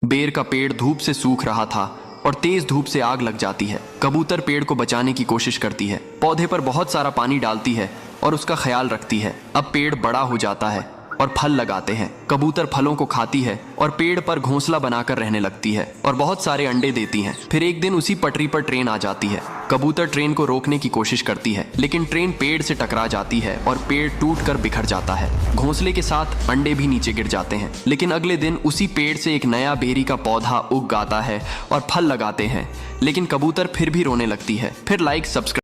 बेर का पेड़ धूप से सूख रहा था और तेज धूप से आग लग जाती है। कबूतर पेड़ को बचाने की कोशिश करती है, पौधे पर बहुत सारा पानी डालती है और उसका ख्याल रखती है। अब पेड़ बड़ा हो जाता है और फल लगाते हैं। कबूतर फलों को खाती है और पेड़ पर घोंसला बनाकर रहने लगती है और बहुत सारे अंडे देती है। फिर एक दिन उसी पटरी पर ट्रेन आ जाती है। कबूतर ट्रेन को रोकने की कोशिश करती है, लेकिन ट्रेन पेड़ से टकरा जाती है और पेड़ टूटकर बिखर जाता है। घोंसले के साथ अंडे भी नीचे गिर जाते हैं। लेकिन अगले दिन उसी पेड़ से एक नया बेरी का पौधा उग आता है और फल लगाते हैं। लेकिन कबूतर फिर भी रोने लगती है। फिर लाइक सब्सक्राइब